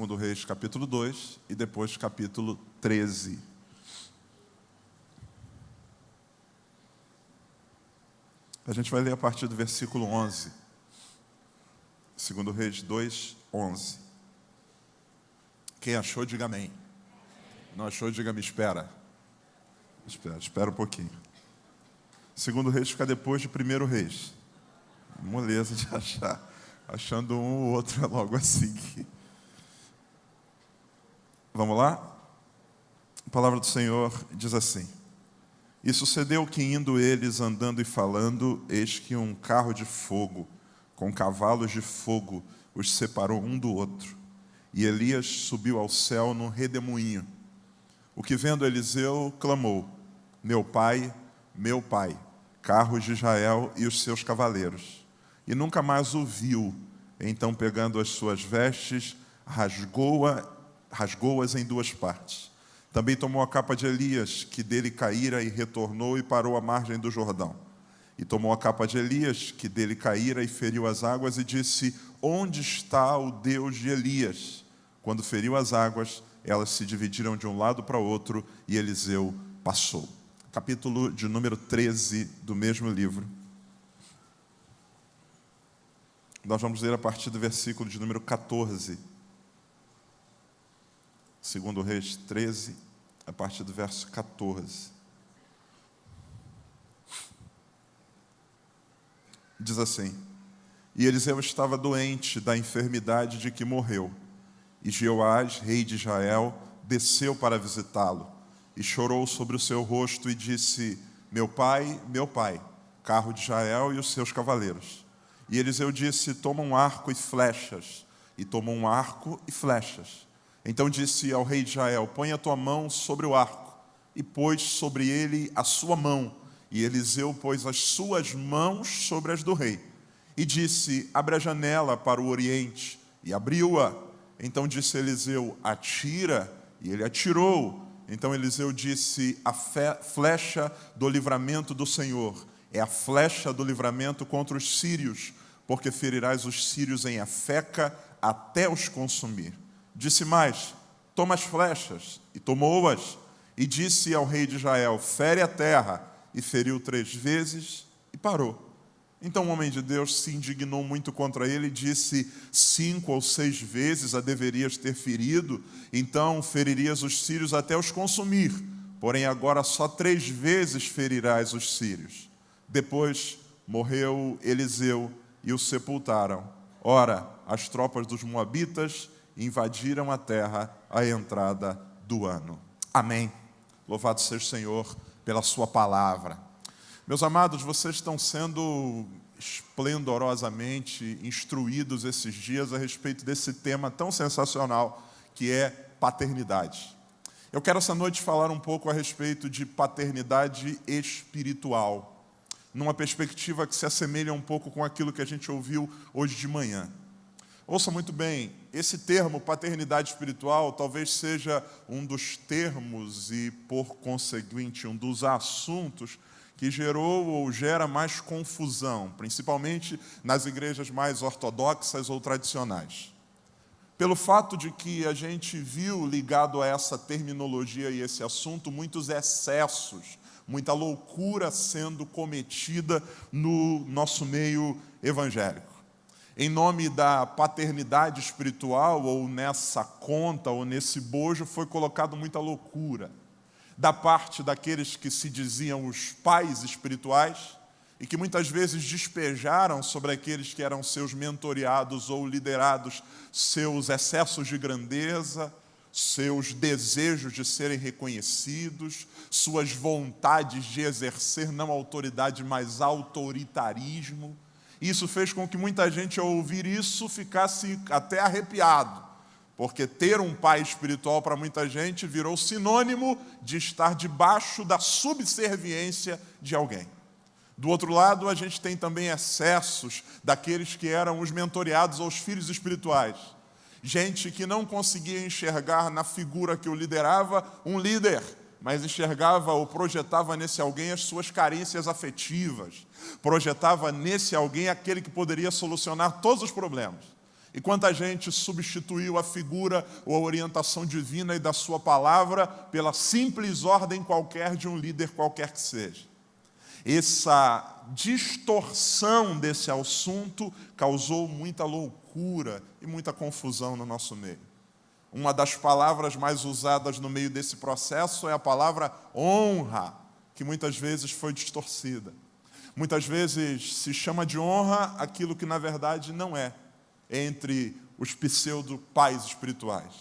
2 Reis, capítulo 2, e depois capítulo 13. A gente vai ler a partir do versículo 11. 2 Reis 2, 11. Quem achou, diga amém. Não achou, diga me espera. Espera um pouquinho. 2 Reis fica depois de 1 Reis. Moleza de achar. Achando um ou outro é logo a seguir. Vamos lá? A palavra do Senhor diz assim: E sucedeu que, indo eles andando e falando, eis que um carro de fogo, com cavalos de fogo, os separou um do outro. E Elias subiu ao céu num redemoinho. O que vendo Eliseu, clamou: meu pai, carros de Israel e os seus cavaleiros. E nunca mais o viu. Então, pegando as suas vestes, rasgou-as em duas partes. Também tomou a capa de Elias, que dele caíra, e retornou e parou à margem do Jordão. E tomou a capa de Elias, que dele caíra, e feriu as águas, e disse: onde está o Deus de Elias? Quando feriu as águas, elas se dividiram de um lado para o outro, e Eliseu passou. Capítulo de número 13 do mesmo livro. Nós vamos ler a partir do versículo de número 14. 2 Reis 13, a partir do verso 14. Diz assim: E Eliseu estava doente da enfermidade de que morreu. E Jeoás, rei de Israel, desceu para visitá-lo. E chorou sobre o seu rosto e disse: meu pai, carro de Israel e os seus cavaleiros. E Eliseu disse: toma um arco e flechas. E tomou um arco e flechas. Então disse ao rei de Israel: põe a tua mão sobre o arco. E pôs sobre ele a sua mão. E Eliseu pôs as suas mãos sobre as do rei. E disse: abre a janela para o oriente. E abriu-a. Então disse Eliseu: atira. E ele atirou. Então Eliseu disse: a flecha do livramento do Senhor é a flecha do livramento contra os sírios, porque ferirás os sírios em Afeca até os consumir. Disse mais: toma as flechas. E tomou-as. E disse ao rei de Israel: fere a terra. E feriu 3 vezes e parou. Então o homem de Deus se indignou muito contra ele e disse: 5 ou 6 vezes a deverias ter ferido, então feririas os sírios até os consumir. Porém agora só 3 vezes ferirás os sírios. Depois morreu Eliseu e o sepultaram. Ora, as tropas dos moabitas invadiram a terra à entrada do ano. Amém. Louvado seja o Senhor pela sua palavra. Meus amados, vocês estão sendo esplendorosamente instruídos esses dias a respeito desse tema tão sensacional que é paternidade. Eu quero essa noite falar um pouco a respeito de paternidade espiritual, numa perspectiva que se assemelha um pouco com aquilo que a gente ouviu hoje de manhã. Ouça muito bem, esse termo paternidade espiritual talvez seja um dos termos e, por conseguinte, um dos assuntos que gerou ou gera mais confusão, principalmente nas igrejas mais ortodoxas ou tradicionais. Pelo fato de que a gente viu, ligado a essa terminologia e esse assunto, muitos excessos, muita loucura sendo cometida no nosso meio evangélico. Em nome da paternidade espiritual, ou nessa conta, ou nesse bojo, foi colocado muita loucura. Da parte daqueles que se diziam os pais espirituais, e que muitas vezes despejaram sobre aqueles que eram seus mentoreados ou liderados, seus excessos de grandeza, seus desejos de serem reconhecidos, suas vontades de exercer não autoridade, mas autoritarismo. Isso fez com que muita gente, ao ouvir isso, ficasse até arrepiado, porque ter um pai espiritual para muita gente virou sinônimo de estar debaixo da subserviência de alguém. Do outro lado, a gente tem também excessos daqueles que eram os mentoreados aos filhos espirituais. Gente que não conseguia enxergar na figura que o liderava um líder, mas enxergava ou projetava nesse alguém as suas carências afetivas, projetava nesse alguém aquele que poderia solucionar todos os problemas. E quanta gente substituiu a figura ou a orientação divina e da sua palavra pela simples ordem qualquer de um líder qualquer que seja. Essa distorção desse assunto causou muita loucura e muita confusão no nosso meio. Uma das palavras mais usadas no meio desse processo é a palavra honra, que muitas vezes foi distorcida. Muitas vezes se chama de honra aquilo que na verdade não é, entre os pseudo-pais espirituais.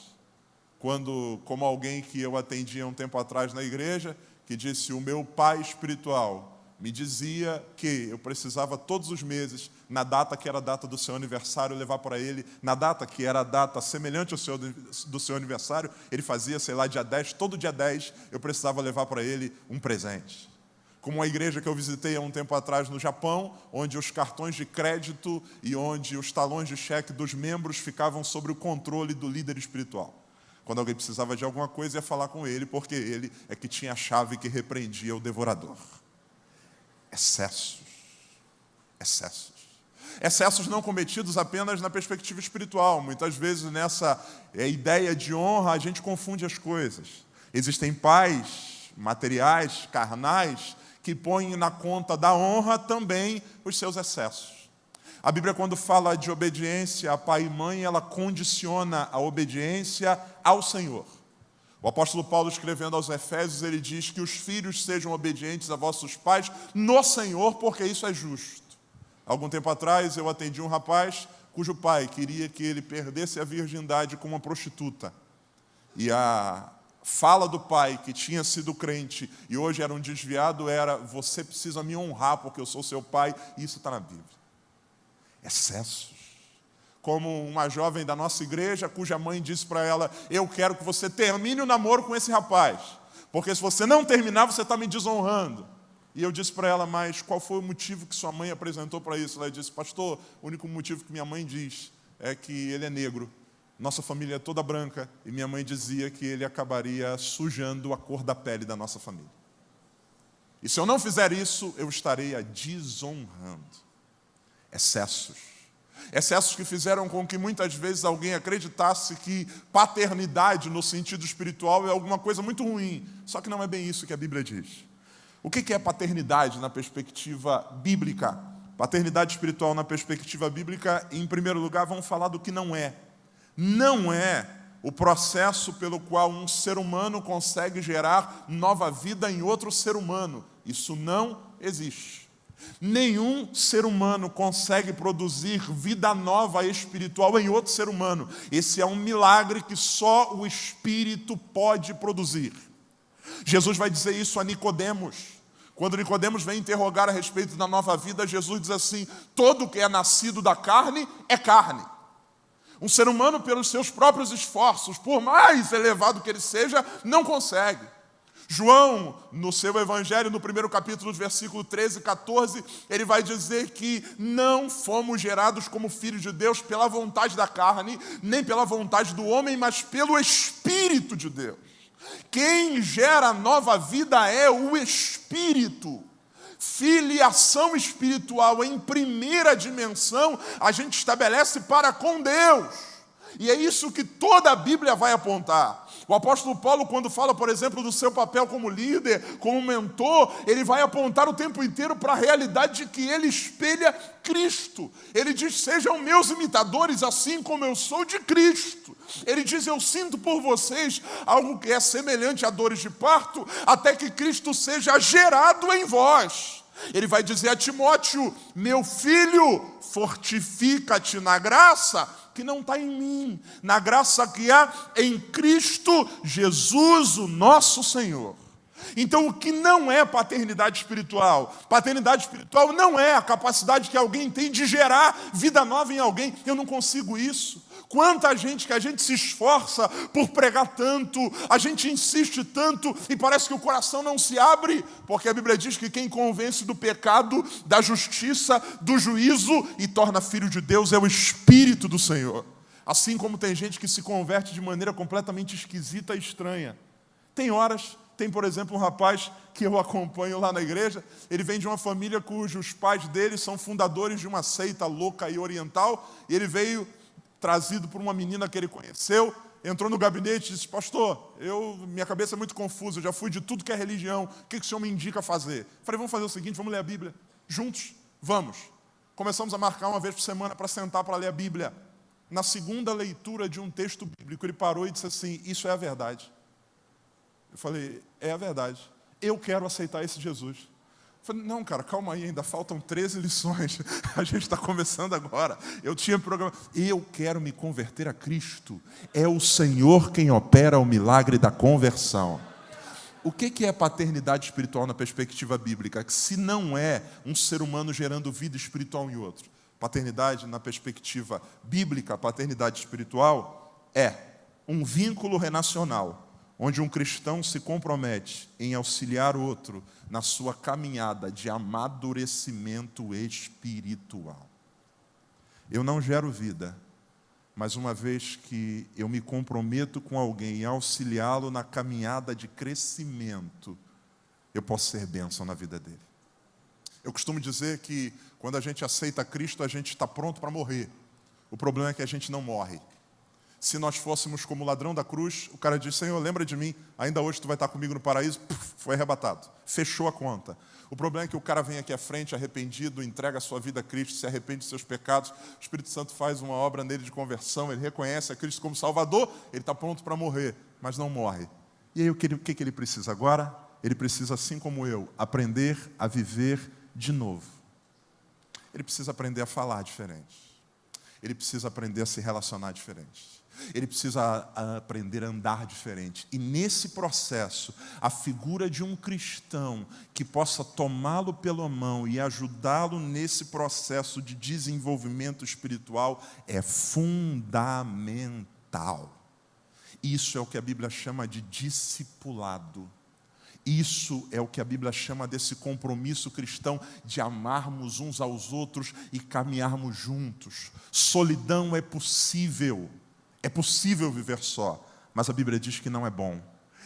Quando, como alguém que eu atendia um tempo atrás na igreja, que disse, o meu pai espiritual me dizia que eu precisava todos os meses, na data que era a data do seu aniversário, levar para ele, na data que era a data semelhante ao do seu aniversário, ele fazia, sei lá, dia 10, todo dia 10 eu precisava levar para ele um presente. Como uma igreja que eu visitei há um tempo atrás no Japão, onde os cartões de crédito e onde os talões de cheque dos membros ficavam sob o controle do líder espiritual. Quando alguém precisava de alguma coisa, ia falar com ele, porque ele é que tinha a chave que repreendia o devorador. Excessos. Excessos. Excessos não cometidos apenas na perspectiva espiritual. Muitas vezes nessa ideia de honra a gente confunde as coisas. Existem pais materiais, carnais, que põem na conta da honra também os seus excessos. A Bíblia, quando fala de obediência a pai e mãe, ela condiciona a obediência ao Senhor. O apóstolo Paulo, escrevendo aos Efésios, ele diz que os filhos sejam obedientes a vossos pais no Senhor, porque isso é justo. Algum tempo atrás, eu atendi um rapaz cujo pai queria que ele perdesse a virgindade com uma prostituta. E a fala do pai, que tinha sido crente e hoje era um desviado, era, você precisa me honrar porque eu sou seu pai, e isso está na Bíblia. Excessos. Como uma jovem da nossa igreja, cuja mãe disse para ela, eu quero que você termine o namoro com esse rapaz, porque se você não terminar, você está me desonrando. E eu disse para ela, mas qual foi o motivo que sua mãe apresentou para isso? Ela disse, pastor, o único motivo que minha mãe diz é que ele é negro. Nossa família é toda branca, e minha mãe dizia que ele acabaria sujando a cor da pele da nossa família. E se eu não fizer isso, eu estarei a desonrando. Excessos. Excessos que fizeram com que muitas vezes alguém acreditasse que paternidade no sentido espiritual é alguma coisa muito ruim. Só que não é bem isso que a Bíblia diz. O que é paternidade na perspectiva bíblica? Paternidade espiritual na perspectiva bíblica, em primeiro lugar, vamos falar do que não é. Não é o processo pelo qual um ser humano consegue gerar nova vida em outro ser humano. Isso não existe. Nenhum ser humano consegue produzir vida nova espiritual em outro ser humano. Esse é um milagre que só o Espírito pode produzir. Jesus vai dizer isso a Nicodemos. Quando Nicodemos vem interrogar a respeito da nova vida, Jesus diz assim, todo que é nascido da carne é carne. Um ser humano, pelos seus próprios esforços, por mais elevado que ele seja, não consegue. João, no seu evangelho, no primeiro capítulo, versículo 13 e 14, ele vai dizer que não fomos gerados como filhos de Deus pela vontade da carne, nem pela vontade do homem, mas pelo Espírito de Deus. Quem gera nova vida é o Espírito. Filiação espiritual em primeira dimensão, a gente estabelece para com Deus. E é isso que toda a Bíblia vai apontar. O apóstolo Paulo, quando fala, por exemplo, do seu papel como líder, como mentor, ele vai apontar o tempo inteiro para a realidade de que ele espelha Cristo. Ele diz, sejam meus imitadores, assim como eu sou de Cristo. Ele diz, eu sinto por vocês algo que é semelhante a dores de parto, até que Cristo seja gerado em vós. Ele vai dizer a Timóteo, meu filho, fortifica-te na graça que não está em mim, na graça que há em Cristo Jesus, o nosso Senhor. Então, o que não é paternidade espiritual? Paternidade espiritual não é a capacidade que alguém tem de gerar vida nova em alguém. Eu não consigo isso. Quanta gente que a gente se esforça por pregar tanto, a gente insiste tanto e parece que o coração não se abre, porque a Bíblia diz que quem convence do pecado, da justiça, do juízo e torna filho de Deus é o Espírito do Senhor. Assim como tem gente que se converte de maneira completamente esquisita e estranha. Tem, por exemplo, um rapaz que eu acompanho lá na igreja, ele vem de uma família cujos pais dele são fundadores de uma seita louca e oriental, e ele veio trazido por uma menina que ele conheceu, entrou no gabinete e disse: pastor, minha cabeça é muito confusa, eu já fui de tudo que é religião, o que o senhor me indica fazer? Falei: vamos fazer o seguinte, vamos ler a Bíblia, juntos, vamos. Começamos a marcar uma vez por semana para sentar para ler a Bíblia. Na segunda leitura de um texto bíblico, ele parou e disse assim: isso é a verdade. Eu falei: é a verdade, eu quero aceitar esse Jesus. Eu falei: não, cara, calma aí, ainda faltam 13 lições, a gente está começando agora. Eu tinha programa, eu quero me converter a Cristo. É o Senhor quem opera o milagre da conversão. O que é paternidade espiritual na perspectiva bíblica? Se não é um ser humano gerando vida espiritual em outro. Paternidade, na perspectiva bíblica, paternidade espiritual é um vínculo relacional, onde um cristão se compromete em auxiliar o outro na sua caminhada de amadurecimento espiritual. Eu não gero vida, mas uma vez que eu me comprometo com alguém e auxiliá-lo na caminhada de crescimento, eu posso ser bênção na vida dele. Eu costumo dizer que quando a gente aceita Cristo, a gente está pronto para morrer. O problema é que a gente não morre. Se nós fôssemos como o ladrão da cruz, o cara diz: Senhor, lembra de mim, ainda hoje tu vai estar comigo no paraíso. Foi arrebatado, fechou a conta. O problema é que o cara vem aqui à frente arrependido, entrega a sua vida a Cristo, se arrepende dos seus pecados, o Espírito Santo faz uma obra nele de conversão, ele reconhece a Cristo como Salvador, ele está pronto para morrer, mas não morre. E aí o que ele precisa agora? Ele precisa, assim como eu, aprender a viver de novo. Ele precisa aprender a falar diferente. Ele precisa aprender a se relacionar diferente. Ele precisa aprender a andar diferente. E nesse processo, a figura de um cristão que possa tomá-lo pela mão e ajudá-lo nesse processo de desenvolvimento espiritual é fundamental. Isso é o que a Bíblia chama de discipulado. Isso é o que a Bíblia chama desse compromisso cristão de amarmos uns aos outros e caminharmos juntos. Solidão é possível viver só, mas a Bíblia diz que não é bom.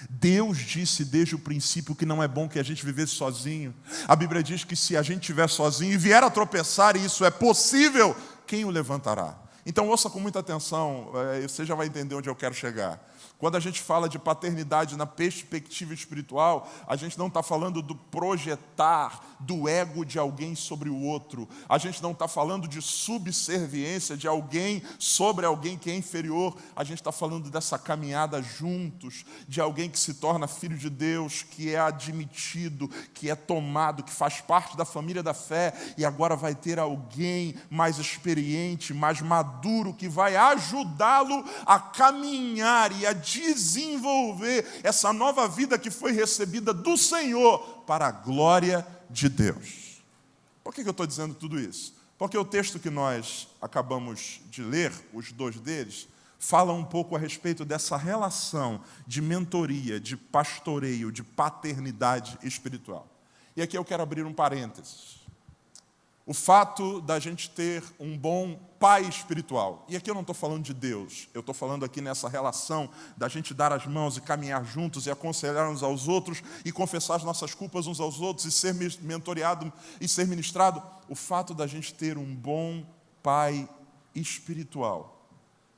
Deus disse desde o princípio que não é bom que a gente vivesse sozinho. A Bíblia diz que se a gente estiver sozinho e vier a tropeçar, e isso é possível, quem o levantará? Então ouça com muita atenção, você já vai entender onde eu quero chegar. Quando a gente fala de paternidade na perspectiva espiritual, a gente não está falando do projetar do ego de alguém sobre o outro. A gente não está falando de subserviência de alguém sobre alguém que é inferior. A gente está falando dessa caminhada juntos, de alguém que se torna filho de Deus, que é admitido, que é tomado, que faz parte da família da fé, e agora vai ter alguém mais experiente, mais maduro, que vai ajudá-lo a caminhar e a desenvolver essa nova vida que foi recebida do Senhor para a glória de Deus. Por que eu estou dizendo tudo isso? Porque o texto que nós acabamos de ler, os dois deles, fala um pouco a respeito dessa relação de mentoria, de pastoreio, de paternidade espiritual. E aqui eu quero abrir um parênteses. O fato da gente ter um bom pai espiritual, e aqui eu não estou falando de Deus, eu estou falando aqui nessa relação da gente dar as mãos e caminhar juntos e aconselhar uns aos outros e confessar as nossas culpas uns aos outros e ser mentoreado e ser ministrado. O fato da gente ter um bom pai espiritual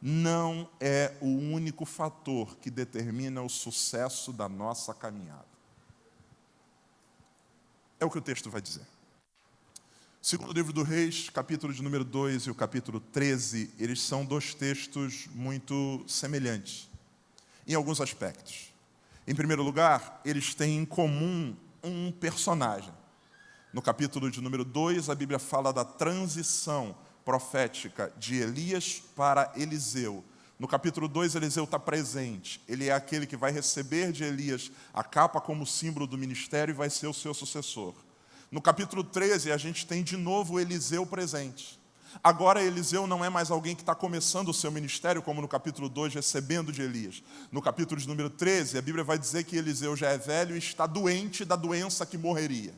não é o único fator que determina o sucesso da nossa caminhada. É o que o texto vai dizer. Segundo livro do Reis, capítulo de número 2 e o capítulo 13, eles são dois textos muito semelhantes, em alguns aspectos. Em primeiro lugar, eles têm em comum um personagem. No capítulo de número 2, a Bíblia fala da transição profética de Elias para Eliseu. No capítulo 2, Eliseu está presente. Ele é aquele que vai receber de Elias a capa como símbolo do ministério e vai ser o seu sucessor. No capítulo 13, a gente tem de novo Eliseu presente. Agora Eliseu não é mais alguém que está começando o seu ministério, como no capítulo 2, recebendo de Elias. No capítulo de número 13, a Bíblia vai dizer que Eliseu já é velho e está doente da doença que morreria.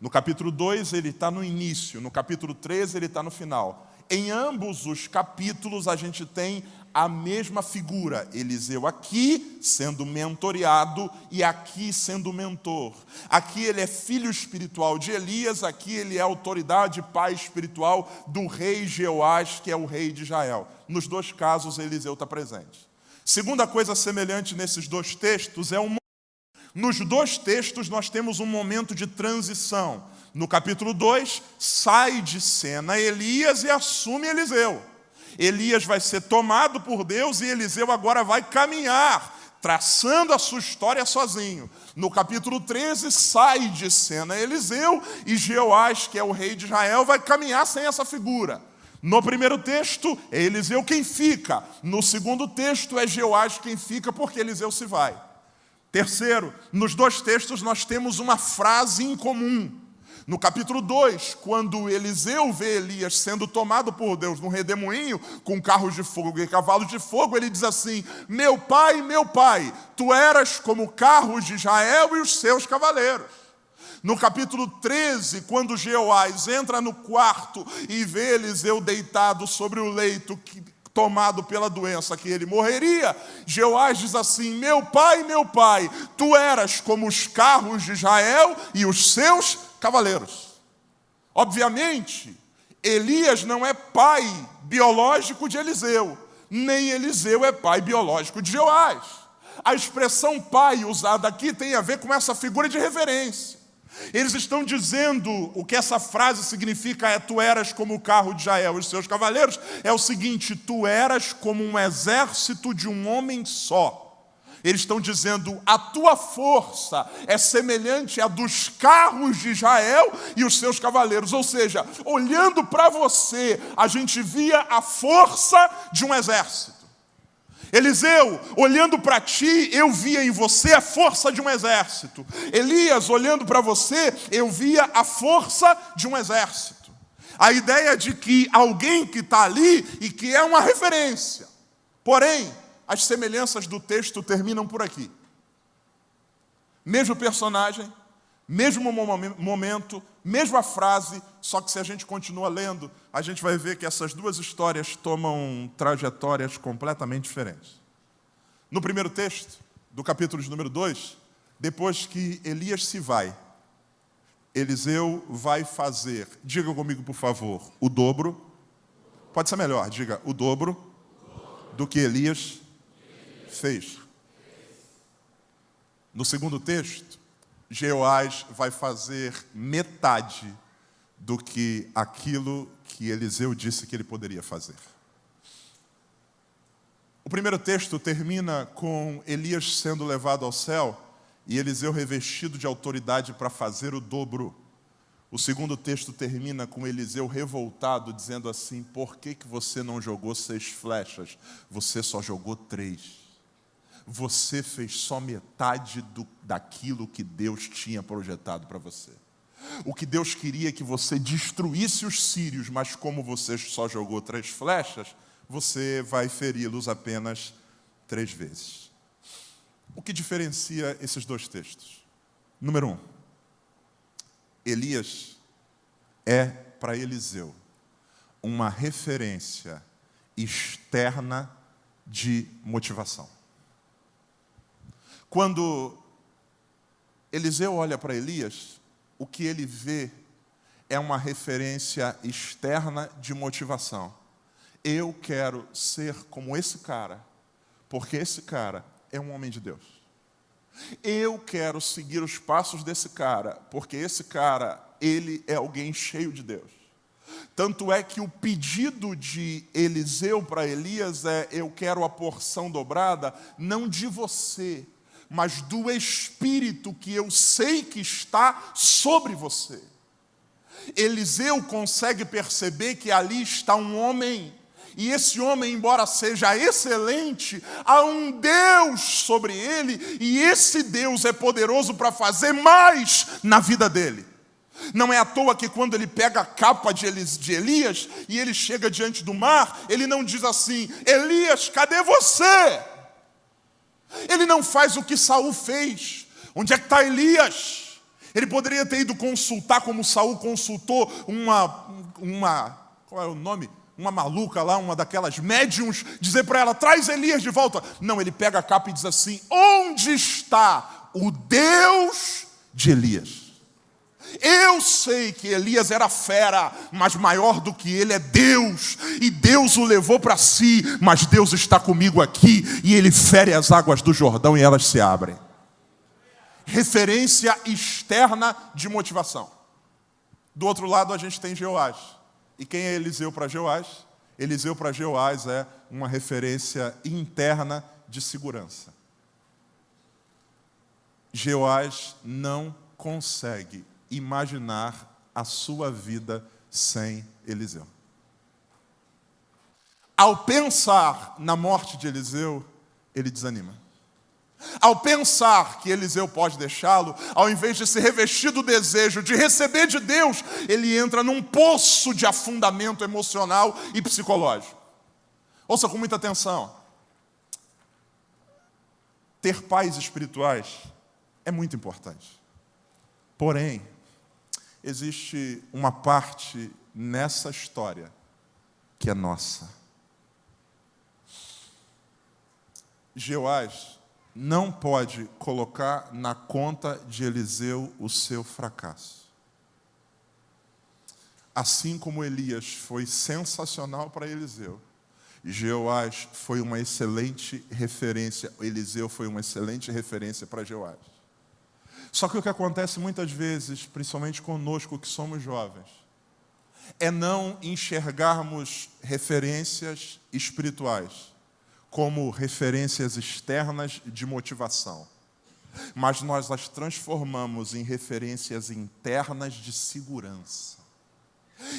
No capítulo 2, ele está no início. No capítulo 13, ele está no final. Em ambos os capítulos, a gente tem a mesma figura. Eliseu aqui sendo mentoreado e aqui sendo mentor. Aqui ele é filho espiritual de Elias, aqui ele é autoridade, pai espiritual do rei Jeoás, que é o rei de Israel. Nos dois casos, Eliseu está presente. Segunda coisa semelhante nesses dois textos é nos dois textos nós temos um momento de transição. No capítulo 2, sai de cena Elias e assume Eliseu. Elias vai ser tomado por Deus e Eliseu agora vai caminhar, traçando a sua história sozinho. No capítulo 13, sai de cena Eliseu e Jeoás, que é o rei de Israel, vai caminhar sem essa figura. No primeiro texto, é Eliseu quem fica. No segundo texto, é Jeoás quem fica, porque Eliseu se vai. Terceiro, nos dois textos nós temos uma frase em comum. No capítulo 2, quando Eliseu vê Elias sendo tomado por Deus num redemoinho com carros de fogo e cavalos de fogo, ele diz assim: meu pai, tu eras como carros de Israel e os seus cavaleiros. No capítulo 13, quando Jeoás entra no quarto e vê Eliseu deitado sobre o leito tomado pela doença que ele morreria, Jeoás diz assim: meu pai, tu eras como os carros de Israel e os seus cavaleiros. Obviamente, Elias não é pai biológico de Eliseu, nem Eliseu é pai biológico de Jeoás. A expressão pai usada aqui tem a ver com essa figura de reverência. Eles estão dizendo, o que essa frase significa é: tu eras como o carro de Israel e os seus cavaleiros, é o seguinte: tu eras como um exército de um homem só. Eles estão dizendo, a tua força é semelhante à dos carros de Israel e os seus cavaleiros. Ou seja, olhando para você, a gente via a força de um exército. Eliseu, olhando para ti, eu via em você a força de um exército. Elias, olhando para você, eu via a força de um exército. A ideia de que alguém que está ali e que é uma referência. Porém, as semelhanças do texto terminam por aqui. Mesmo personagem, mesmo momento, mesma frase, só que se a gente continua lendo, a gente vai ver que essas duas histórias tomam trajetórias completamente diferentes. No primeiro texto, do capítulo de número 2, depois que Elias se vai, Eliseu vai fazer, diga comigo por favor, o dobro, pode ser melhor, diga o dobro do que Elias fez. No segundo texto, Jeoás vai fazer metade do que aquilo que Eliseu disse que ele poderia fazer. O primeiro texto termina com Elias sendo levado ao céu e Eliseu revestido de autoridade para fazer o dobro. O segundo texto termina com Eliseu revoltado, dizendo assim: por que você não jogou 6 flechas? Você só jogou 3. Você fez só metade daquilo que Deus tinha projetado para você. O que Deus queria é que você destruísse os sírios, mas como você só jogou 3 flechas, você vai feri-los apenas 3 vezes. O que diferencia esses dois textos? Número 1, Elias é para Eliseu uma referência externa de motivação. Quando Eliseu olha para Elias, o que ele vê é uma referência externa de motivação. Eu quero ser como esse cara, porque esse cara é um homem de Deus. Eu quero seguir os passos desse cara, porque esse cara, ele é alguém cheio de Deus. Tanto é que o pedido de Eliseu para Elias é: eu quero a porção dobrada, não de você, mas do Espírito que eu sei que está sobre você. Eliseu consegue perceber que ali está um homem, e esse homem, embora seja excelente, há um Deus sobre ele, e esse Deus é poderoso para fazer mais na vida dele. Não é à toa que quando ele pega a capa de Elias e ele chega diante do mar, ele não diz assim: Elias, cadê você? Ele não faz o que Saul fez. Onde é que está Elias? Ele poderia ter ido consultar, como Saul consultou qual é o nome? uma maluca lá, uma daquelas médiums, dizer para ela, traz Elias de volta. Não, ele pega a capa e diz assim, onde está o Deus de Elias? Eu sei que Elias era fera, mas maior do que ele é Deus. E Deus o levou para si, mas Deus está comigo aqui. E ele fere as águas do Jordão e elas se abrem. Referência externa de motivação. Do outro lado a gente tem Jeoás. E quem é Eliseu para Jeoás? Eliseu para Jeoás é uma referência interna de segurança. Jeoás não consegue imaginar a sua vida sem Eliseu. Ao pensar na morte de Eliseu, ele desanima. Ao pensar que Eliseu pode deixá-lo, ao invés de se revestir do desejo de receber de Deus, ele entra num poço de afundamento emocional e psicológico. Ouça com muita atenção. Ter pais espirituais é muito importante. Porém, existe uma parte nessa história que é nossa. Jeoás não pode colocar na conta de Eliseu o seu fracasso. Assim como Elias foi sensacional para Eliseu, Jeoás foi uma excelente referência, Eliseu foi uma excelente referência para Jeoás. Só que o que acontece muitas vezes, principalmente conosco que somos jovens, é não enxergarmos referências espirituais como referências externas de motivação, mas nós as transformamos em referências internas de segurança.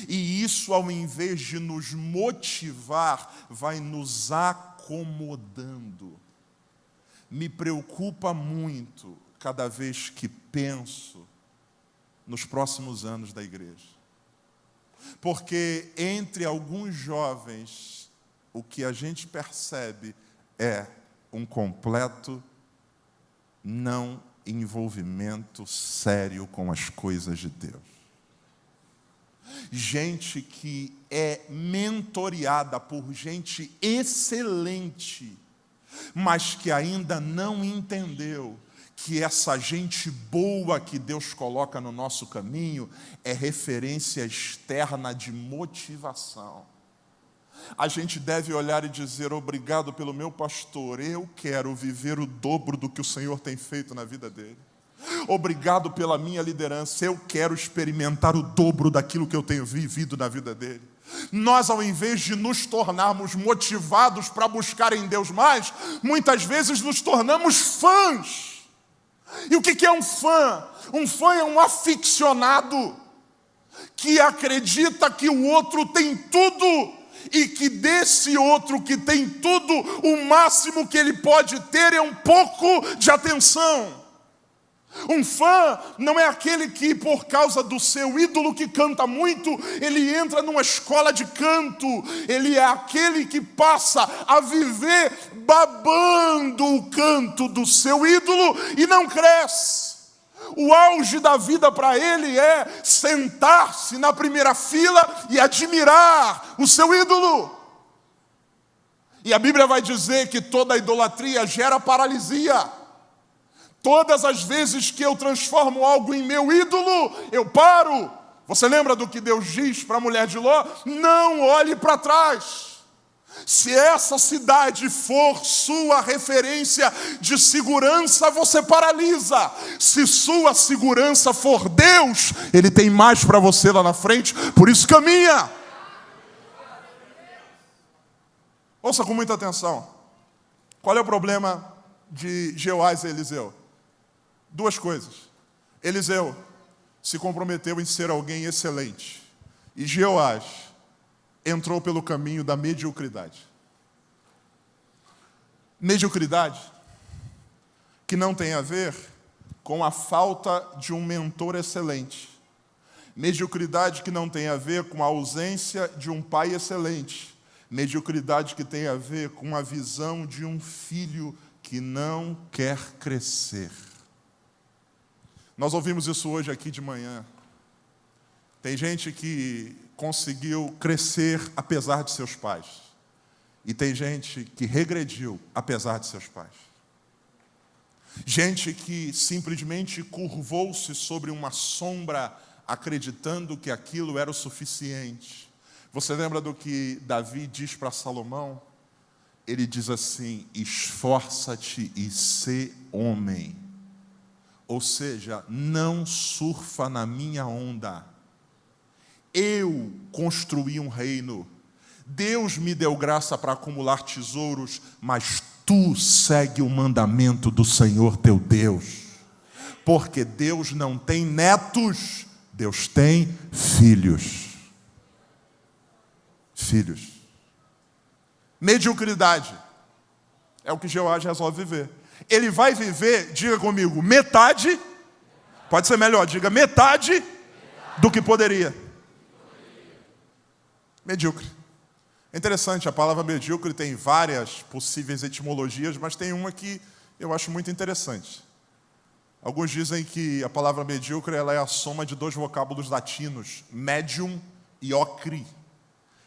E isso, ao invés de nos motivar, vai nos acomodando. Me preocupa muito cada vez que penso nos próximos anos da igreja. Porque entre alguns jovens, o que a gente percebe é um completo não envolvimento sério com as coisas de Deus. Gente que é mentoreada por gente excelente, mas que ainda não entendeu que essa gente boa que Deus coloca no nosso caminho é referência externa de motivação. A gente deve olhar e dizer, obrigado pelo meu pastor, eu quero viver o dobro do que o Senhor tem feito na vida dele. Obrigado pela minha liderança, eu quero experimentar o dobro daquilo que eu tenho vivido na vida dele. Nós, ao invés de nos tornarmos motivados para buscar em Deus mais, muitas vezes nos tornamos fãs. E o que é um fã? Um fã é um aficionado que acredita que o outro tem tudo e que desse outro que tem tudo, o máximo que ele pode ter é um pouco de atenção. Um fã não é aquele que, por causa do seu ídolo que canta muito, ele entra numa escola de canto. Ele é aquele que passa a viver babando o canto do seu ídolo e não cresce. O auge da vida para ele é sentar-se na primeira fila e admirar o seu ídolo. E a Bíblia vai dizer que toda idolatria gera paralisia. Todas as vezes que eu transformo algo em meu ídolo, eu paro. Você lembra do que Deus diz para a mulher de Ló? Não olhe para trás. Se essa cidade for sua referência de segurança, você paralisa. Se sua segurança for Deus, Ele tem mais para você lá na frente, por isso caminha. Ouça com muita atenção. Qual é o problema de Jeoás e Eliseu? Duas coisas. Eliseu se comprometeu em ser alguém excelente. E Jeoás entrou pelo caminho da mediocridade. Mediocridade que não tem a ver com a falta de um mentor excelente. Mediocridade que não tem a ver com a ausência de um pai excelente. Mediocridade que tem a ver com a visão de um filho que não quer crescer. Nós ouvimos isso hoje aqui de manhã. Tem gente que conseguiu crescer apesar de seus pais. E tem gente que regrediu apesar de seus pais. Gente que simplesmente curvou-se sobre uma sombra, acreditando que aquilo era o suficiente. Você lembra do que Davi diz para Salomão? Ele diz assim: esforça-te e sê homem. Ou seja, não surfa na minha onda. Eu construí um reino. Deus me deu graça para acumular tesouros, mas tu segue o mandamento do Senhor teu Deus. Porque Deus não tem netos, Deus tem filhos. Filhos. Mediocridade é o que Jeoás resolve viver. Ele vai viver, diga comigo, metade, pode ser melhor, diga metade do que poderia. Medíocre. É interessante, a palavra medíocre tem várias possíveis etimologias, mas tem uma que eu acho muito interessante. Alguns dizem que a palavra medíocre ela é a soma de dois vocábulos latinos, medium e ocre.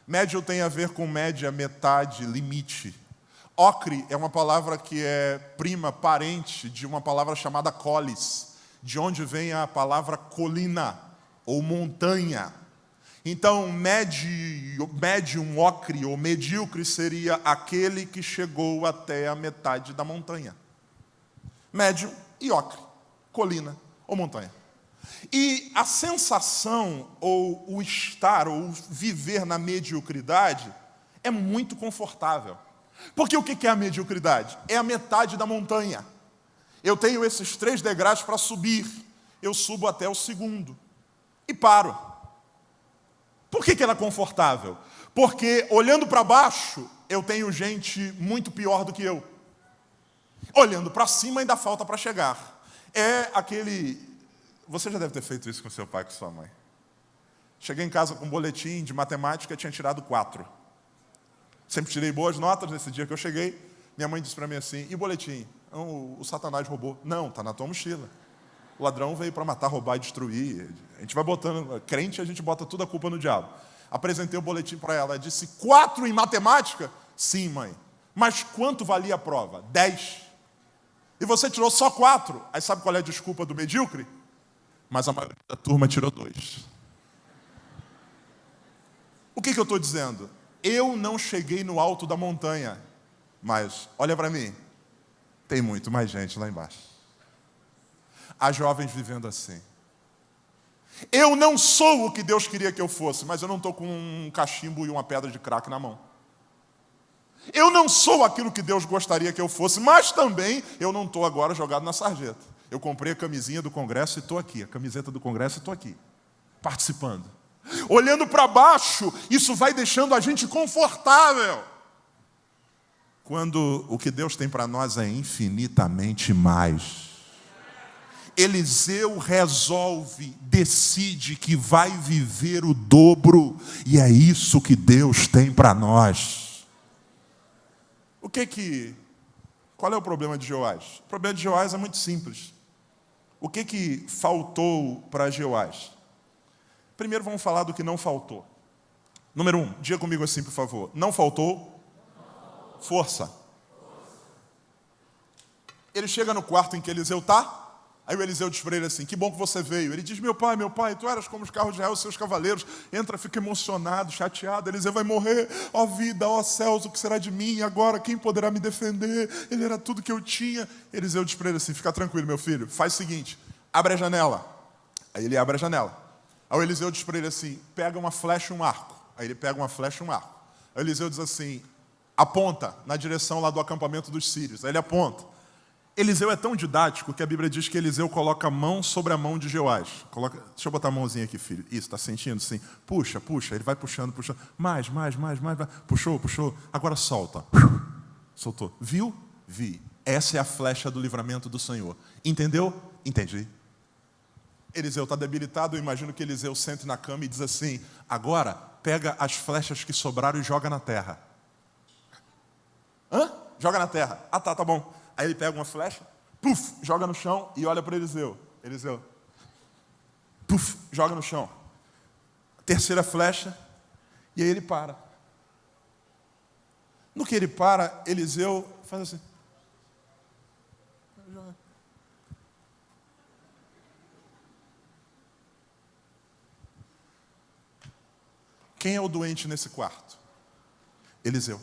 Médio tem a ver com média, metade, limite. Ocre é uma palavra que é prima, parente de uma palavra chamada colis, de onde vem a palavra colina ou montanha. Então, médium, ocre ou medíocre seria aquele que chegou até a metade da montanha. Médium e ocre, colina ou montanha. E a sensação, ou o estar, ou o viver na mediocridade é muito confortável. Porque o que é a mediocridade? É a metade da montanha. Eu tenho esses 3 degraus para subir. Eu subo até o segundo. E paro. Por que ela é confortável? Porque olhando para baixo, eu tenho gente muito pior do que eu. Olhando para cima, ainda falta para chegar. É aquele... Você já deve ter feito isso com seu pai e com sua mãe. Cheguei em casa com um boletim de matemática, tinha tirado 4. Sempre tirei boas notas. Nesse dia que eu cheguei, minha mãe disse para mim assim: e o boletim? O Satanás roubou. Não, está na tua mochila. O ladrão veio para matar, roubar e destruir. A gente vai botando, crente, a gente bota toda a culpa no diabo. Apresentei o boletim para ela. Ela disse: 4 em matemática? Sim, mãe. Mas quanto valia a prova? 10. E você tirou só 4. Aí sabe qual é a desculpa do medíocre? Mas a maioria da turma tirou 2. O que eu estou dizendo? Eu não cheguei no alto da montanha, mas olha para mim, tem muito mais gente lá embaixo. Há jovens vivendo assim. Eu não sou o que Deus queria que eu fosse, mas eu não estou com um cachimbo e uma pedra de crack na mão. Eu não sou aquilo que Deus gostaria que eu fosse, mas também eu não estou agora jogado na sarjeta. Eu comprei a camisinha do Congresso e estou aqui, a camiseta do Congresso e estou aqui, participando. Olhando para baixo, isso vai deixando a gente confortável. Quando o que Deus tem para nós é infinitamente mais. Eliseu resolve, decide que vai viver o dobro, e é isso que Deus tem para nós. Qual é o problema de Jeoás? O problema de Jeoás é muito simples. O que faltou para Jeoás? Primeiro vamos falar do que não faltou. Número 1, diga comigo assim, por favor. Não faltou força. Ele chega no quarto em que Eliseu está. Aí o Eliseu diz para ele assim: que bom que você veio. Ele diz: meu pai, tu eras como os carros de Israel, os seus cavaleiros. Entra, fica emocionado, chateado. Eliseu vai morrer. Ó vida, ó céus, o que será de mim? Agora quem poderá me defender? Ele era tudo que eu tinha. Eliseu diz para ele assim: fica tranquilo, meu filho. Faz o seguinte, abre a janela. Aí ele abre a janela. Aí o Eliseu diz para ele assim: pega uma flecha e um arco. Aí ele pega uma flecha e um arco. Aí o Eliseu diz assim: aponta na direção lá do acampamento dos sírios. Aí ele aponta. Eliseu é tão didático que a Bíblia diz que Eliseu coloca a mão sobre a mão de Jeoás. Deixa eu botar a mãozinha aqui, filho. Isso, está sentindo? Sim. Puxa. Ele vai puxando. Mais. Puxou. Agora solta. Soltou. Viu? Vi. Essa é a flecha do livramento do Senhor. Entendeu? Entendi. Eliseu está debilitado. Eu imagino que Eliseu sente na cama e diz assim: agora pega as flechas que sobraram e joga na terra. Hã? Joga na terra. Ah, tá bom. Aí ele pega uma flecha, puf, joga no chão e olha para Eliseu. Eliseu, puf, joga no chão. Terceira flecha, e aí ele para. No que ele para, Eliseu faz assim. Quem é o doente nesse quarto? Eliseu.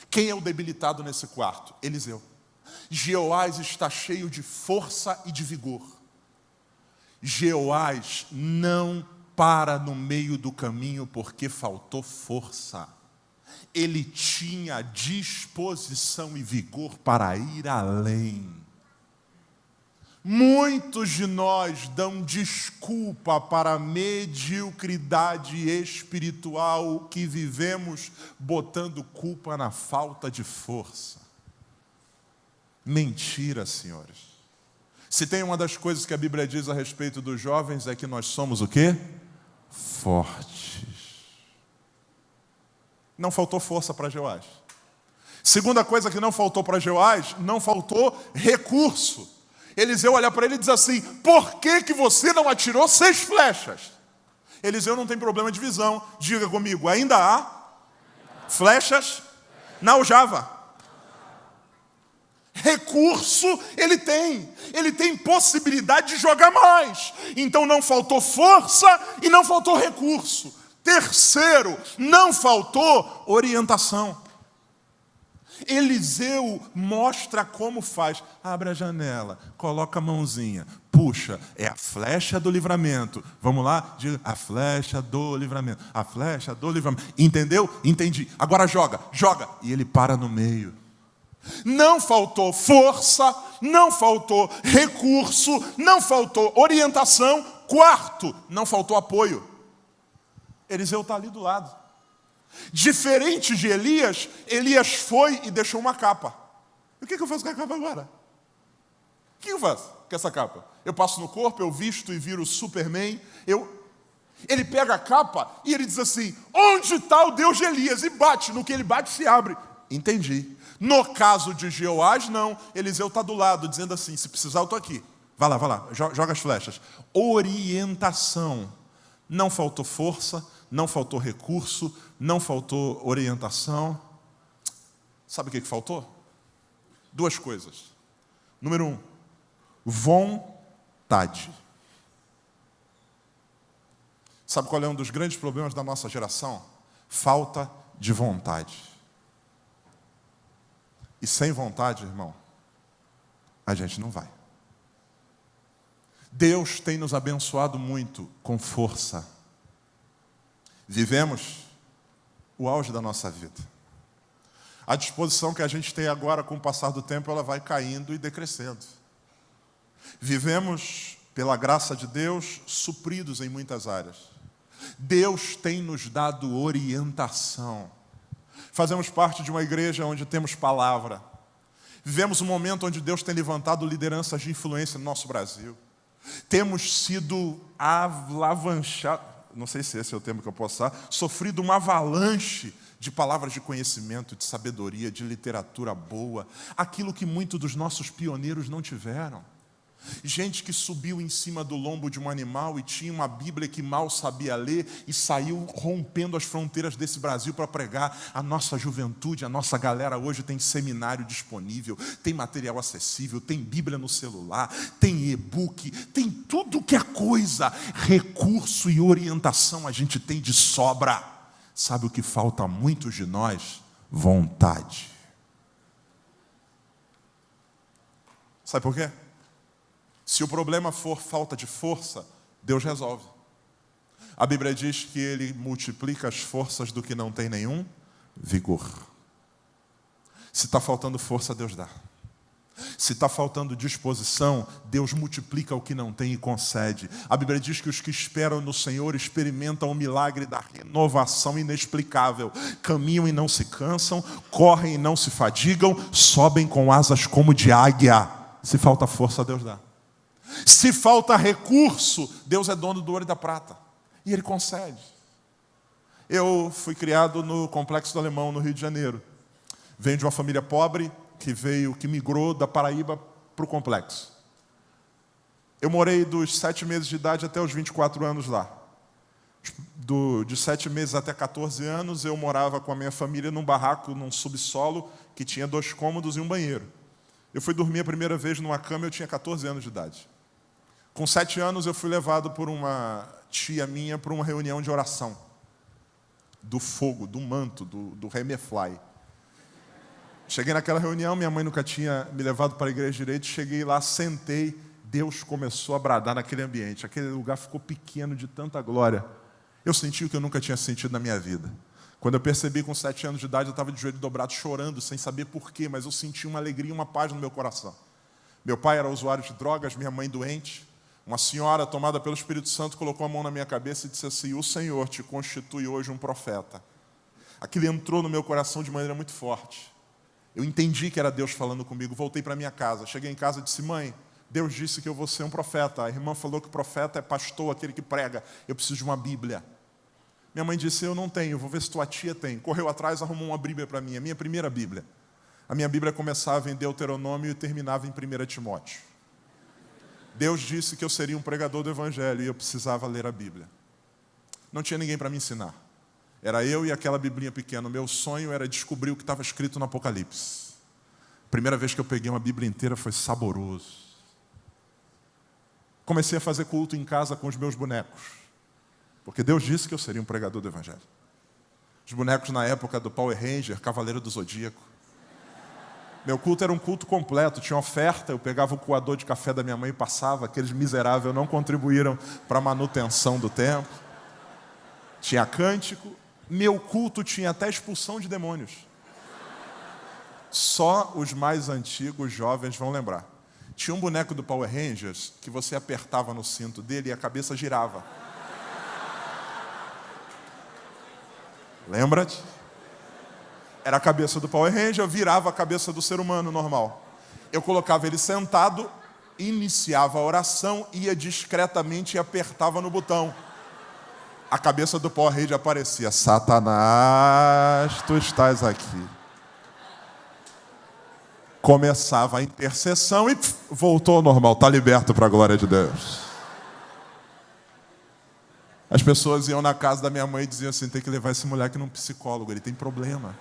Quem é o debilitado nesse quarto? Eliseu. Jeoás está cheio de força e de vigor. Jeoás não para no meio do caminho porque faltou força. Ele tinha disposição e vigor para ir além. Muitos de nós dão desculpa para a mediocridade espiritual que vivemos, botando culpa na falta de força. Mentira, senhores. Se tem uma das coisas que a Bíblia diz a respeito dos jovens é que nós somos o quê? Fortes. Não faltou força para Jeoás. Segunda coisa que não faltou para Jeoás, não faltou recurso. Eliseu olha para ele e diz assim, por que você não atirou 6 flechas? Eliseu não tem problema de visão. Diga comigo, ainda há flechas na aljava. Recurso ele tem possibilidade de jogar mais. Então não faltou força e não faltou recurso. Terceiro, não faltou orientação. Eliseu mostra como faz. Abre a janela, coloca a mãozinha, puxa, é a flecha do livramento. Vamos lá? Diga, a flecha do livramento. A flecha do livramento. Entendeu? Entendi. Agora joga. E ele para no meio. Não faltou força, não faltou recurso, não faltou orientação. Quarto, não faltou apoio. Eliseu está ali do lado. Diferente de Elias, Elias foi e deixou uma capa. E o que eu faço com a capa agora? O que eu faço com essa capa? Eu passo no corpo, eu visto e viro Superman. Ele pega a capa e ele diz assim, onde está o Deus de Elias? E bate, no que ele bate se abre. Entendi. No caso de Jeoás, não. Eliseu está do lado, dizendo assim, se precisar eu estou aqui. Vai lá, joga as flechas. Orientação. Não faltou força, não faltou recurso, não faltou orientação. Sabe o que faltou? 2 coisas. Número 1, vontade. Sabe qual é um dos grandes problemas da nossa geração? Falta de vontade. E sem vontade, irmão, a gente não vai. Deus tem nos abençoado muito com força. Vivemos o auge da nossa vida. A disposição que a gente tem agora, com o passar do tempo, ela vai caindo e decrescendo. Vivemos, pela graça de Deus, supridos em muitas áreas. Deus tem nos dado orientação. Fazemos parte de uma igreja onde temos palavra. Vivemos um momento onde Deus tem levantado lideranças de influência no nosso Brasil. Temos sido alavanchados, não sei se esse é o termo que eu posso usar, sofrido uma avalanche de palavras de conhecimento, de sabedoria, de literatura boa, aquilo que muitos dos nossos pioneiros não tiveram. Gente que subiu em cima do lombo de um animal e tinha uma Bíblia que mal sabia ler e saiu rompendo as fronteiras desse Brasil para pregar. A nossa juventude, a nossa galera hoje tem seminário disponível, tem material acessível, tem Bíblia no celular, tem e-book, tem tudo que é coisa, recurso e orientação a gente tem de sobra. Sabe o que falta a muitos de nós? Vontade. Sabe por quê? Se o problema for falta de força, Deus resolve. A Bíblia diz que Ele multiplica as forças do que não tem nenhum vigor. Se está faltando força, Deus dá. Se está faltando disposição, Deus multiplica o que não tem e concede. A Bíblia diz que os que esperam no Senhor experimentam o milagre da renovação inexplicável. Caminham e não se cansam, correm e não se fadigam, sobem com asas como de águia. Se falta força, Deus dá. Se falta recurso, Deus é dono do ouro e da prata. E Ele concede. Eu fui criado no Complexo do Alemão, no Rio de Janeiro. Venho de uma família pobre que migrou da Paraíba para o Complexo. Eu morei dos 7 meses de idade até os 24 anos lá. De 7 meses até 14 anos, eu morava com a minha família num barraco, num subsolo, que tinha 2 cômodos e um banheiro. Eu fui dormir a primeira vez numa cama, eu tinha 14 anos de idade. Com 7 anos, eu fui levado por uma tia minha para uma reunião de oração. Do fogo, do manto, do Remefly. Cheguei naquela reunião, minha mãe nunca tinha me levado para a igreja direito, cheguei lá, sentei, Deus começou a bradar naquele ambiente. Aquele lugar ficou pequeno de tanta glória. Eu senti o que eu nunca tinha sentido na minha vida. Quando eu percebi com 7 anos de idade, eu estava de joelho dobrado, chorando, sem saber porquê, mas eu senti uma alegria e uma paz no meu coração. Meu pai era usuário de drogas, minha mãe doente. Uma senhora tomada pelo Espírito Santo colocou a mão na minha cabeça e disse assim: o Senhor te constitui hoje um profeta. Aquilo entrou no meu coração de maneira muito forte. Eu entendi que era Deus falando comigo, voltei para minha casa. Cheguei em casa e disse: mãe, Deus disse que eu vou ser um profeta. A irmã falou que o profeta é pastor, aquele que prega. Eu preciso de uma Bíblia. Minha mãe disse: eu não tenho, vou ver se tua tia tem. Correu atrás, arrumou uma Bíblia para mim, a minha primeira Bíblia. A minha Bíblia começava em Deuteronômio e terminava em 1 Timóteo. Deus disse que eu seria um pregador do Evangelho e eu precisava ler a Bíblia. Não tinha ninguém para me ensinar. Era eu e aquela biblinha pequena. O meu sonho era descobrir o que estava escrito no Apocalipse. A primeira vez que eu peguei uma Bíblia inteira foi saboroso. Comecei a fazer culto em casa com os meus bonecos. Porque Deus disse que eu seria um pregador do Evangelho. Os bonecos na época do Power Ranger, Cavaleiro do Zodíaco. Meu culto era um culto completo, tinha oferta, eu pegava o coador de café da minha mãe e passava, aqueles miseráveis não contribuíram para a manutenção do templo. Tinha cântico, meu culto tinha até expulsão de demônios. Só os mais antigos, jovens, vão lembrar. Tinha um boneco do Power Rangers que você apertava no cinto dele e a cabeça girava. Lembra-te? Era a cabeça do Power Ranger, eu virava a cabeça do ser humano normal. Eu colocava ele sentado, iniciava a oração, ia discretamente e apertava no botão. A cabeça do Power Ranger aparecia: Satanás, tu estás aqui. Começava a intercessão e voltou ao normal, está liberto para a glória de Deus. As pessoas iam na casa da minha mãe e diziam assim: tem que levar esse moleque num psicólogo, ele tem problema.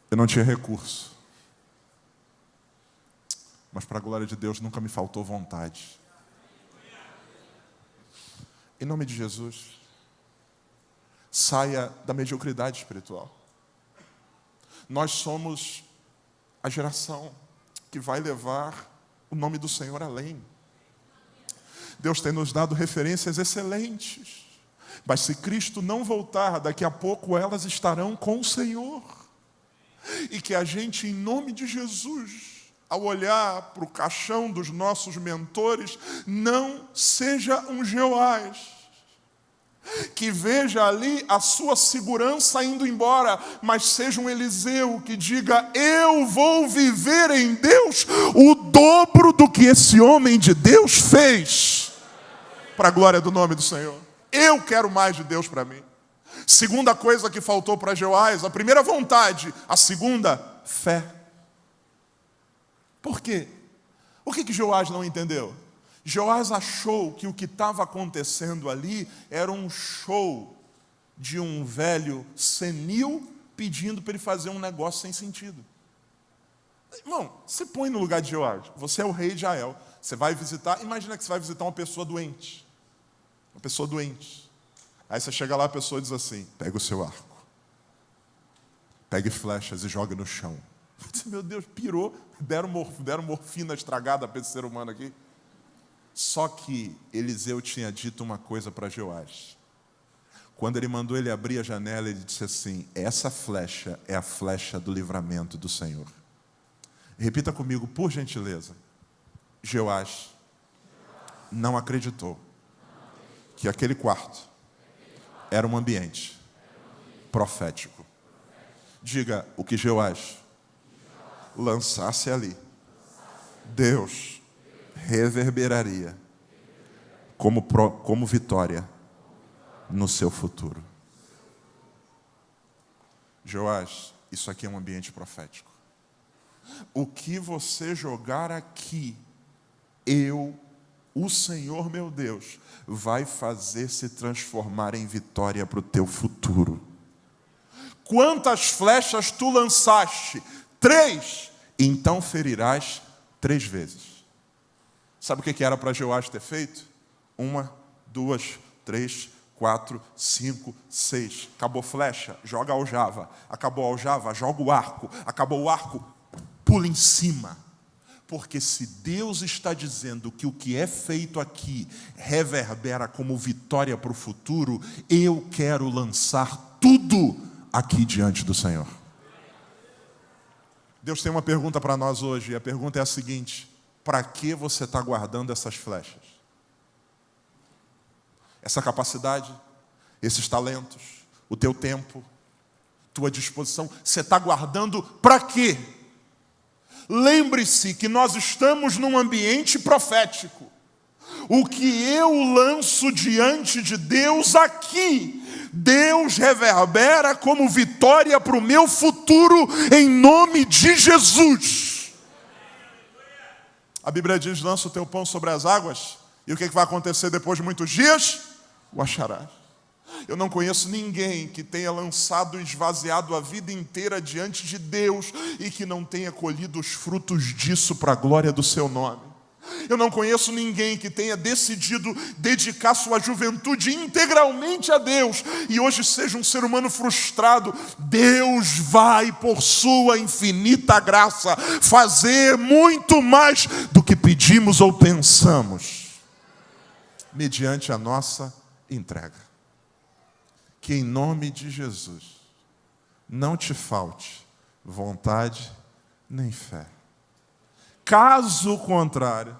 Eu não tinha recurso. Mas para a glória de Deus nunca me faltou vontade. Em nome de Jesus, saia da mediocridade espiritual. Nós somos a geração que vai levar o nome do Senhor além. Deus tem nos dado referências excelentes. Mas se Cristo não voltar, daqui a pouco elas estarão com o Senhor. E que a gente, em nome de Jesus, ao olhar para o caixão dos nossos mentores, não seja um Jeoás, que veja ali a sua segurança indo embora, mas seja um Eliseu que diga: eu vou viver em Deus o dobro do que esse homem de Deus fez, para a glória do nome do Senhor. Eu quero mais de Deus para mim. Segunda coisa que faltou para Jeoás: a primeira, vontade; a segunda, fé. Por quê? O que Jeoás não entendeu? Jeoás achou que o que estava acontecendo ali era um show de um velho senil pedindo para ele fazer um negócio sem sentido. Irmão, se põe no lugar de Jeoás. Você é o rei de Israel. Você vai visitar, imagina que você vai visitar uma pessoa doente. Uma pessoa doente. Aí você chega lá, a pessoa diz assim: pega o seu arco, pegue flechas e joga no chão. Meu Deus, pirou. Deram morfina estragada para esse ser humano aqui. Só que Eliseu tinha dito uma coisa para Jeoás. Quando ele mandou ele abrir a janela, ele disse assim: essa flecha é a flecha do livramento do Senhor. Repita comigo, por gentileza. Jeoás não acreditou que aquele quarto era um ambiente profético. Diga: o que Jeoás lançasse ali, Deus reverberaria como vitória no seu futuro. Jeoás, isso aqui é um ambiente profético. O que você jogar aqui, eu o Senhor meu Deus vai fazer se transformar em vitória para o teu futuro. Quantas flechas tu lançaste? 3. Então ferirás 3 vezes. Sabe o que era para Jeoás ter feito? 1, 2, 3, 4, 5, 6. Acabou flecha, joga a aljava. Acabou a aljava, joga o arco. Acabou o arco, pula em cima. Porque se Deus está dizendo que o que é feito aqui reverbera como vitória para o futuro, eu quero lançar tudo aqui diante do Senhor. Deus tem uma pergunta para nós hoje, e a pergunta é a seguinte: para que você está guardando essas flechas? Essa capacidade, esses talentos, o teu tempo, tua disposição, você está guardando para quê? Lembre-se que nós estamos num ambiente profético. O que eu lanço diante de Deus aqui, Deus reverbera como vitória para o meu futuro, em nome de Jesus. A Bíblia diz: lança o teu pão sobre as águas, e o que vai acontecer depois de muitos dias? O acharás. Eu não conheço ninguém que tenha lançado e esvaziado a vida inteira diante de Deus e que não tenha colhido os frutos disso para a glória do seu nome. Eu não conheço ninguém que tenha decidido dedicar sua juventude integralmente a Deus e hoje seja um ser humano frustrado. Deus vai, por sua infinita graça, fazer muito mais do que pedimos ou pensamos, mediante a nossa entrega. Que em nome de Jesus não te falte vontade nem fé. Caso contrário,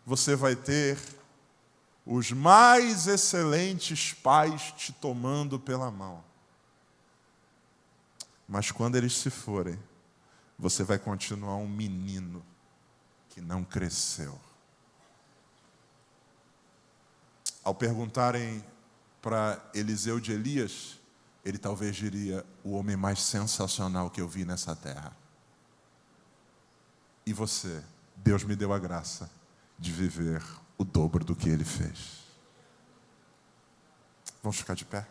você vai ter os mais excelentes pais te tomando pela mão. Mas quando eles se forem, você vai continuar um menino que não cresceu. Ao perguntarem para Eliseu de Elias, ele talvez diria: o homem mais sensacional que eu vi nessa terra. E você, Deus me deu a graça de viver o dobro do que ele fez. Vamos ficar de pé?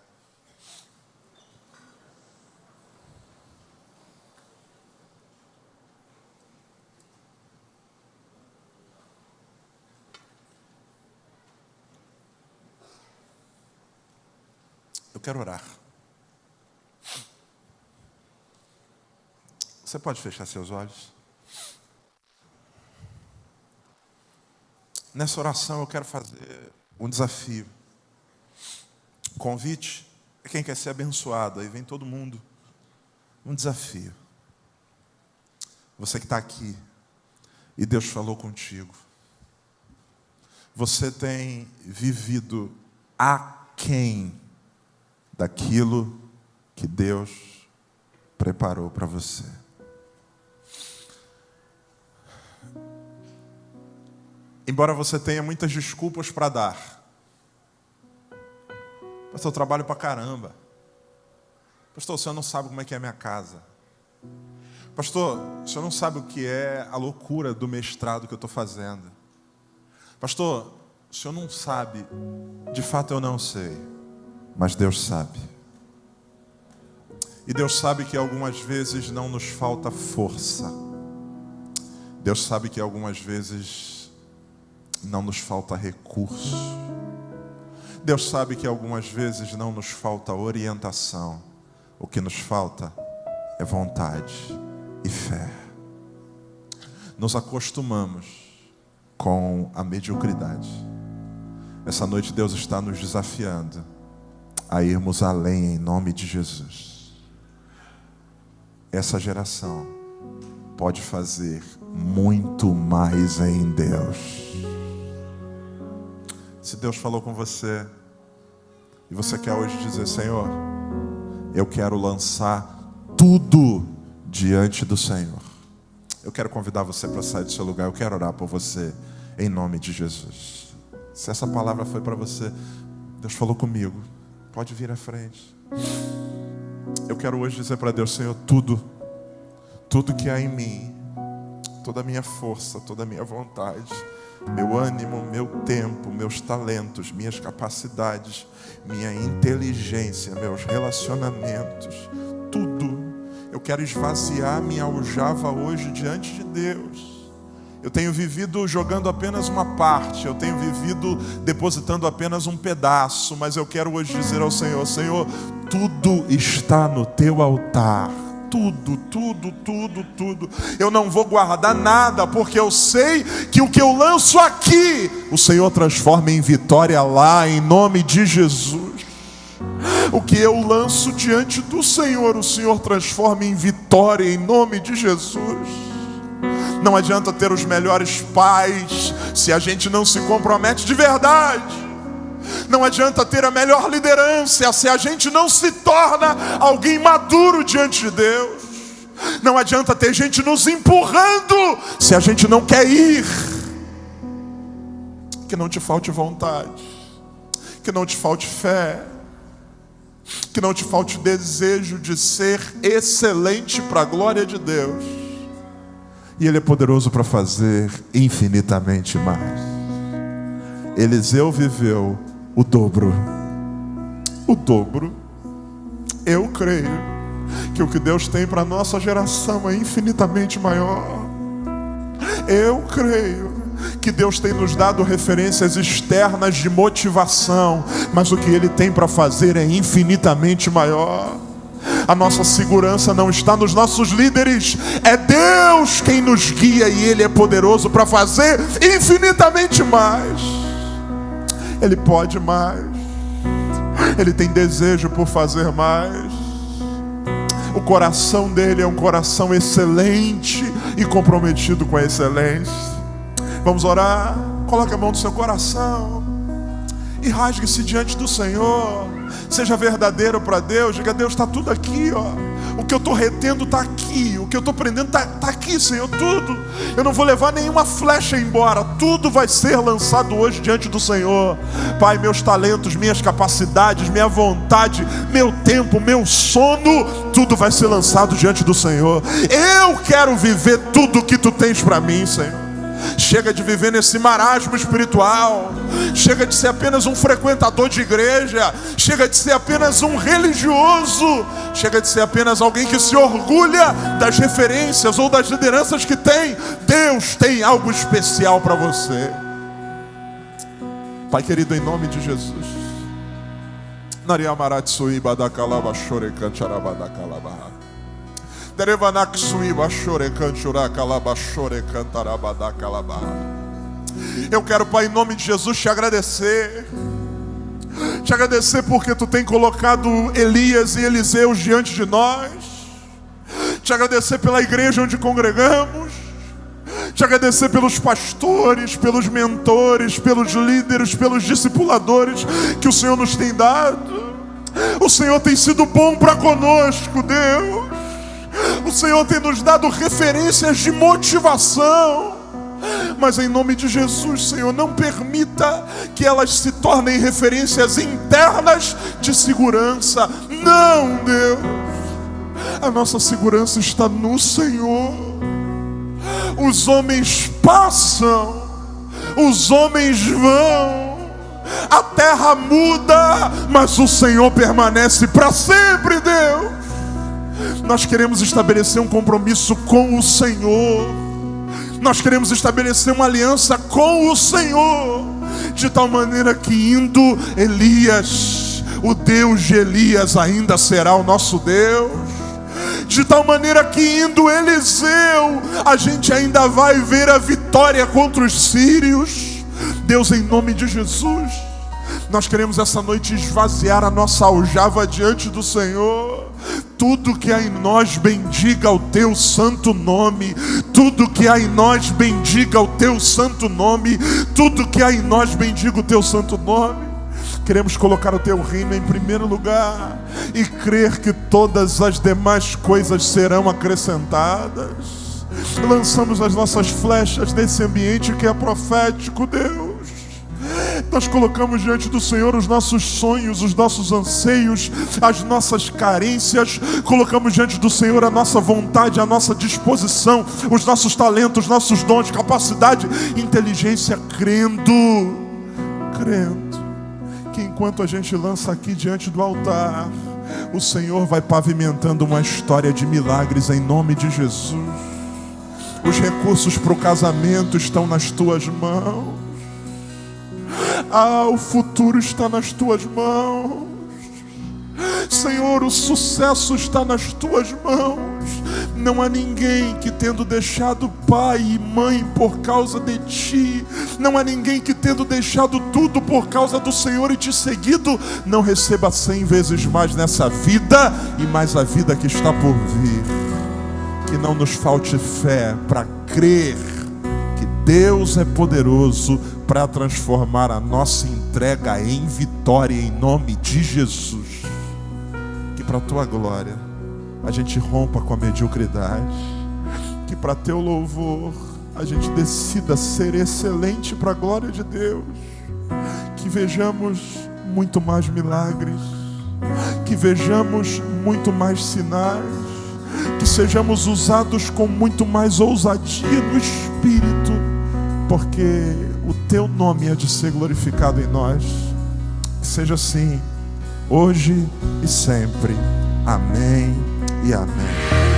Eu quero orar. Você pode fechar seus olhos? Nessa oração eu quero fazer um desafio. Convite é quem quer ser abençoado. Aí vem todo mundo. Um desafio. Você que está aqui e Deus falou contigo. Você tem vivido aquém daquilo que Deus preparou para você. Embora você tenha muitas desculpas para dar. Pastor, eu trabalho para caramba. Pastor, o senhor não sabe como é que é a minha casa. Pastor, o senhor não sabe o que é a loucura do mestrado que eu estou fazendo. Pastor, o senhor não sabe. De fato eu não sei. Mas Deus sabe. E Deus sabe que algumas vezes não nos falta força. Deus sabe que algumas vezes não nos falta recurso. Deus sabe que algumas vezes não nos falta orientação. O que nos falta é vontade e fé. Nos acostumamos com a mediocridade. Essa noite Deus está nos desafiando a irmos além em nome de Jesus. Essa geração pode fazer muito mais em Deus. Se Deus falou com você e você quer hoje dizer: Senhor, eu quero lançar tudo diante do Senhor, eu quero convidar você para sair do seu lugar. Eu quero orar por você em nome de Jesus. Se essa palavra foi para você, Deus falou comigo, pode vir à frente. Eu quero hoje dizer para Deus: Senhor, tudo que há em mim, toda a minha força, toda a minha vontade, meu ânimo, meu tempo, meus talentos, minhas capacidades, minha inteligência, meus relacionamentos, tudo. Eu quero esvaziar minha aljava hoje diante de Deus. Eu tenho vivido jogando apenas uma parte, eu tenho vivido depositando apenas um pedaço, mas eu quero hoje dizer ao Senhor: Senhor, tudo está no teu altar. Tudo, tudo, tudo, tudo. Eu não vou guardar nada, porque eu sei que o que eu lanço aqui, o Senhor transforma em vitória lá, em nome de Jesus. O que eu lanço diante do Senhor, o Senhor transforma em vitória, em nome de Jesus. Não adianta ter os melhores pais se a gente não se compromete de verdade. Não adianta ter a melhor liderança se a gente não se torna alguém maduro diante de Deus. Não adianta ter gente nos empurrando se a gente não quer ir. Que não te falte vontade, que não te falte fé, que não te falte desejo de ser excelente para a glória de Deus. E Ele é poderoso para fazer infinitamente mais. Eliseu viveu o dobro. O dobro. Eu creio que o que Deus tem para a nossa geração é infinitamente maior. Eu creio que Deus tem nos dado referências externas de motivação, mas o que Ele tem para fazer é infinitamente maior. A nossa segurança não está nos nossos líderes, é Deus quem nos guia, e Ele é poderoso para fazer infinitamente mais. Ele pode mais, Ele tem desejo por fazer mais. O coração dele é um coração excelente e comprometido com a excelência. Vamos orar? Coloque a mão no seu coração e rasgue-se diante do Senhor. Seja verdadeiro para Deus. Diga: Deus, está tudo aqui, ó. O que eu estou retendo está aqui. O que eu estou prendendo está aqui, Senhor. Tudo. Eu não vou levar nenhuma flecha embora. Tudo vai ser lançado hoje diante do Senhor. Pai, meus talentos, minhas capacidades, minha vontade, meu tempo, meu sono, tudo vai ser lançado diante do Senhor. Eu quero viver tudo o que Tu tens para mim, Senhor. Chega de viver nesse marasmo espiritual. Chega de ser apenas um frequentador de igreja. Chega de ser apenas um religioso. Chega de ser apenas alguém que se orgulha das referências ou das lideranças que tem. Deus tem algo especial para você. Pai querido, em nome de Jesus. Eu quero, Pai, em nome de Jesus, te agradecer. Te agradecer porque Tu tem colocado Elias e Eliseu diante de nós. Te agradecer pela igreja onde congregamos. Te agradecer pelos pastores, pelos mentores, pelos líderes, pelos discipuladores que o Senhor nos tem dado. O Senhor tem sido bom para conosco, Deus. O Senhor tem nos dado referências de motivação. Mas em nome de Jesus, Senhor, não permita que elas se tornem referências internas de segurança. Não, Deus. A nossa segurança está no Senhor. Os homens passam, os homens vão, a terra muda, mas o Senhor permanece para sempre, Deus. Nós queremos estabelecer um compromisso com o Senhor. Nós queremos estabelecer uma aliança com o Senhor, de tal maneira que indo Elias, o Deus de Elias ainda será o nosso Deus. De tal maneira que indo Eliseu, a gente ainda vai ver a vitória contra os sírios. Deus, em nome de Jesus, nós queremos essa noite esvaziar a nossa aljava diante do Senhor. Tudo que há em nós bendiga o Teu santo nome. Tudo que há em nós bendiga o Teu santo nome. Tudo que há em nós bendiga o Teu santo nome. Queremos colocar o Teu reino em primeiro lugar e crer que todas as demais coisas serão acrescentadas. Lançamos as nossas flechas nesse ambiente que é profético, Deus. Nós colocamos diante do Senhor os nossos sonhos, os nossos anseios, as nossas carências. Colocamos diante do Senhor a nossa vontade, a nossa disposição, os nossos talentos, nossos dons, capacidade, inteligência, crendo que enquanto a gente lança aqui diante do altar, o Senhor vai pavimentando uma história de milagres em nome de Jesus. Os recursos para o casamento estão nas tuas mãos. O futuro está nas tuas mãos. Senhor, o sucesso está nas tuas mãos. Não há ninguém que, tendo deixado pai e mãe por causa de ti, não há ninguém que, tendo deixado tudo por causa do Senhor e te seguido, não receba 100 vezes mais nessa vida e mais a vida que está por vir. Que não nos falte fé para crer que Deus é poderoso para transformar a nossa entrega em vitória em nome de Jesus. Que para a tua glória a gente rompa com a mediocridade, que para teu louvor a gente decida ser excelente para a glória de Deus, que vejamos muito mais milagres, que vejamos muito mais sinais, que sejamos usados com muito mais ousadia no Espírito, porque o teu nome é de ser glorificado em nós. Que seja assim, hoje e sempre. Amém e amém.